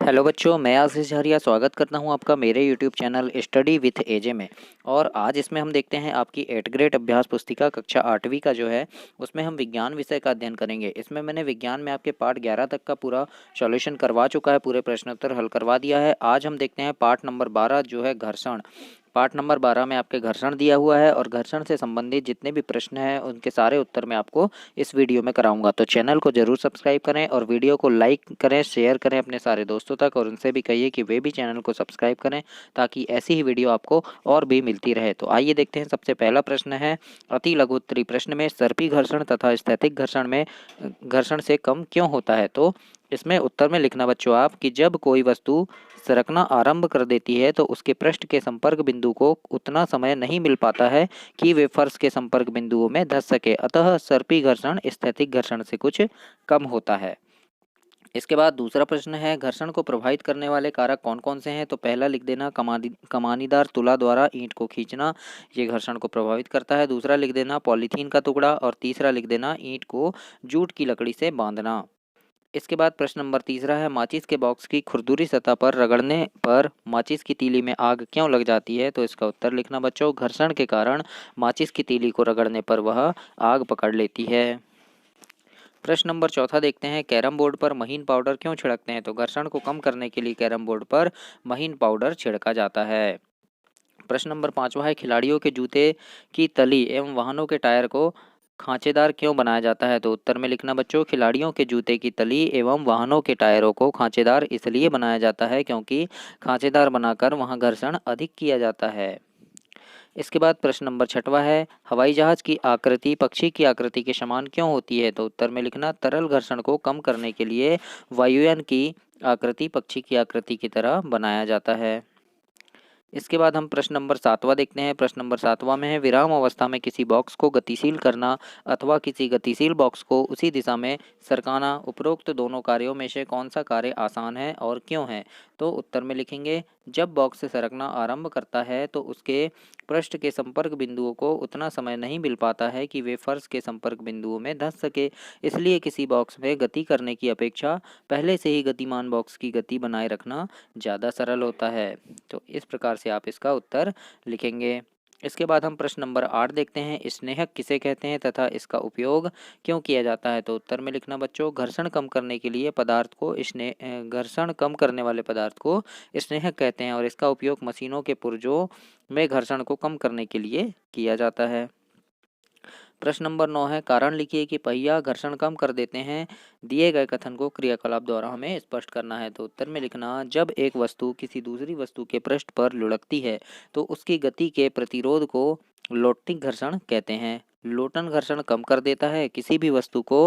Hello बच्चों, मैं आशीष झारिया स्वागत करता हूं आपका मेरे यूट्यूब चैनल स्टडी विथ एजे में। और आज इसमें हम देखते हैं आपकी 8th ग्रेड अभ्यास पुस्तिका कक्षा 8वीं का जो है उसमें हम विज्ञान विषय का अध्ययन करेंगे। इसमें मैंने विज्ञान में आपके पार्ट 11 तक का पूरा सॉल्यूशन करवा चुका है, पूरे प्रश्नोत्तर हल करवा दिया है। आज हम देखते हैं पार्ट नंबर 12 जो है घर्षण। पार्ट नंबर 12 में आपके घर्षण दिया हुआ है और घर्षण से संबंधित जितने भी प्रश्न हैं उनके सारे उत्तर मैं आपको इस वीडियो में कराऊंगा। तो चैनल को जरूर सब्सक्राइब करें और वीडियो को लाइक करें, शेयर करें अपने सारे दोस्तों तक, और उनसे भी कहिए कि वे भी चैनल को सब्सक्राइब करें ताकि ऐसी ही वीडियो आपको और भी मिलती रहे। तो आइए देखते हैं। सबसे पहला प्रश्न है अति लघु उत्तरीय प्रश्न में सर्पी घर्षण तथा स्थैतिक घर्षण में घर्षण से कम क्यों होता है। तो इसमें उत्तर में लिखना बच्चों आप कि जब कोई वस्तु सरकना आरंभ कर देती है तो उसके पृष्ठ के संपर्क बिंदु को उतना समय नहीं मिल पाता है कि वे फर्श के संपर्क बिंदुओं में धंस सके, अतः सर्पी घर्षण स्थैतिक घर्षण से कुछ कम होता है। इसके बाद दूसरा प्रश्न है घर्षण को प्रभावित करने वाले कारक कौन कौन से हैं। तो पहला लिख देना कमानीदार तुला द्वारा ईंट को खींचना, ये घर्षण को प्रभावित करता है। दूसरा लिख देना पॉलीथीन का टुकड़ा, और तीसरा लिख देना ईंट को जूट की लकड़ी से बांधना। इसके बाद प्रश्न नंबर तीसरा है माचिस के बॉक्स की खुरदुरी सतह पर रगड़ने पर माचिस की तीली में आग क्यों लग जाती है। तो इसका उत्तर लिखना बच्चों घर्षण के कारण माचिस की तीली को रगड़ने पर वह आग पकड़ लेती है। प्रश्न नंबर चौथा देखते हैं कैरम बोर्ड पर महीन पाउडर क्यों छिड़कते हैं। तो घर्षण को कम करने के लिए कैरम बोर्ड पर महीन पाउडर छिड़का जाता है। प्रश्न नंबर पांचवा है खिलाड़ियों के जूते की तली एवं वाहनों के टायर को खांचेदार क्यों बनाया जाता है। तो उत्तर में लिखना बच्चों खिलाड़ियों के जूते की तली एवं वाहनों के टायरों को खांचेदार इसलिए बनाया जाता है क्योंकि खांचेदार बनाकर वहां घर्षण अधिक किया जाता है। इसके बाद प्रश्न नंबर छठवा है हवाई जहाज की आकृति पक्षी की आकृति के समान क्यों होती है। तो उत्तर में लिखना तरल घर्षण को कम करने के लिए वायुयान की आकृति पक्षी की आकृति की तरह बनाया जाता है। इसके बाद हम प्रश्न नंबर 7वां देखते हैं। प्रश्न नंबर 7वां में है विराम अवस्था में किसी बॉक्स को गतिशील करना अथवा किसी गतिशील बॉक्स को उसी दिशा में सरकाना, उपरोक्त दोनों कार्यों में से कौन सा कार्य आसान है और क्यों है। तो उत्तर में लिखेंगे जब बॉक्स सरकना आरंभ करता है तो उसके पृष्ठ के संपर्क बिंदुओं को उतना समय नहीं मिल पाता है कि वे फर्श के संपर्क बिंदुओं में धंस सके, इसलिए किसी बॉक्स में गति करने की अपेक्षा पहले से ही गतिमान बॉक्स की गति बनाए रखना ज़्यादा सरल होता है। तो इस प्रकार से आप इसका उत्तर लिखेंगे। इसके बाद हम प्रश्न नंबर 8 देखते हैं स्नेहक किसे कहते हैं तथा इसका उपयोग क्यों किया जाता है। तो उत्तर में लिखना बच्चों घर्षण कम करने के लिए पदार्थ को घर्षण कम करने वाले पदार्थ को स्नेहक कहते हैं और इसका उपयोग मशीनों के पुर्जों में घर्षण को कम करने के लिए किया जाता है। प्रश्न नंबर 9 है कारण लिखिए कि पहिया घर्षण कम कर देते हैं। दिए गए कथन को क्रियाकलाप द्वारा हमें स्पष्ट करना है। तो उत्तर में लिखना जब एक वस्तु किसी दूसरी वस्तु के पृष्ठ पर लुढ़कती है तो उसकी गति के प्रतिरोध को लोटनिक घर्षण कहते हैं। लोटन घर्षण कम कर देता है। किसी भी वस्तु को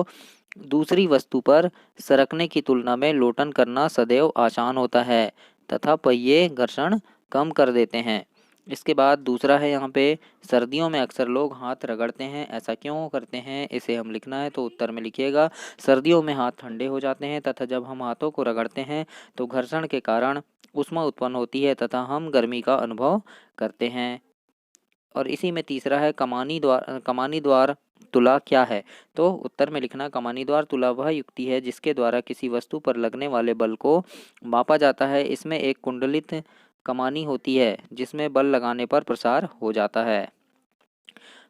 दूसरी वस्तु पर सरकने की तुलना में लोटन करना सदैव आसान होता है तथा पहिए घर्षण कम कर देते हैं। इसके बाद दूसरा है यहाँ पे सर्दियों में अक्सर लोग हाथ रगड़ते हैं, ऐसा क्यों करते हैं इसे हम लिखना है। तो उत्तर में लिखिएगा सर्दियों में हाथ ठंडे हो जाते हैं तथा जब हम हाथों को रगड़ते हैं तो घर्षण के कारण ऊष्मा उत्पन्न होती है तथा हम गर्मी का अनुभव करते हैं। और इसी में तीसरा है कमानी द्वार तुला क्या है। तो उत्तर में लिखना कमानी द्वार तुला वह युक्ति है जिसके द्वारा किसी वस्तु पर लगने वाले बल को मापा जाता है। इसमें एक कुंडलित कमानी होती है जिसमें बल लगाने पर प्रसार हो जाता है।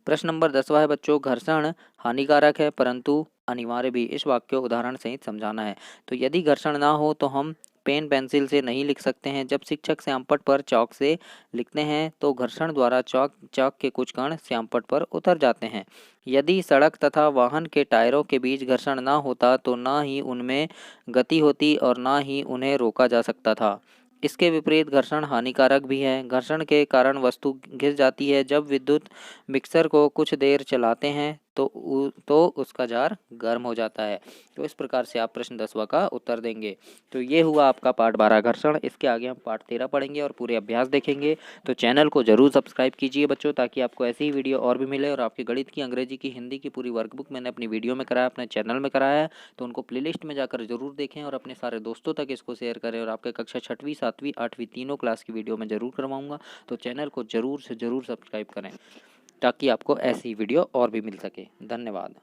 प्रश्न नंबर 10वां है बच्चों घर्षण हानिकारक है परंतु अनिवार्य भी। इस वाक्य को उदाहरण सहित समझाना है। तो यदि घर्षण ना हो तो हम पेन पेंसिल से नहीं लिख सकते हैं। जब शिक्षक श्यामपट्ट पर चौक से लिखते हैं तो घर्षण द्वारा चौक के कुछ कण श्यामपट्ट पर उतर जाते हैं। यदि सड़क तथा वाहन के टायरों के बीच घर्षण ना होता तो ना ही उनमें गति होती और ना ही उन्हें रोका जा सकता था। इसके विपरीत घर्षण हानिकारक भी है। घर्षण के कारण वस्तु घिस जाती है। जब विद्युत मिक्सर को कुछ देर चलाते हैं तो उसका जार गर्म हो जाता है। तो इस प्रकार से आप प्रश्न 10वां का उत्तर देंगे। तो ये हुआ आपका पार्ट 12 घर्षण। इसके आगे हम पार्ट 13 पढ़ेंगे और पूरे अभ्यास देखेंगे। तो चैनल को जरूर सब्सक्राइब कीजिए बच्चों ताकि आपको ऐसी ही वीडियो और भी मिले। और आपकी गणित की, अंग्रेजी की, हिंदी की पूरी वर्कबुक मैंने अपनी वीडियो में कराया, अपने चैनल में कराया है, तो उनको प्लेलिस्ट में जाकर जरूर देखें और अपने सारे दोस्तों तक इसको शेयर करें। और आपके कक्षा 6वीं 7वीं 8वीं तीनों क्लास की वीडियो मैं जरूर करवाऊंगा। तो चैनल को जरूर से जरूर सब्सक्राइब करें ताकि आपको ऐसी वीडियो और भी मिल सके। धन्यवाद।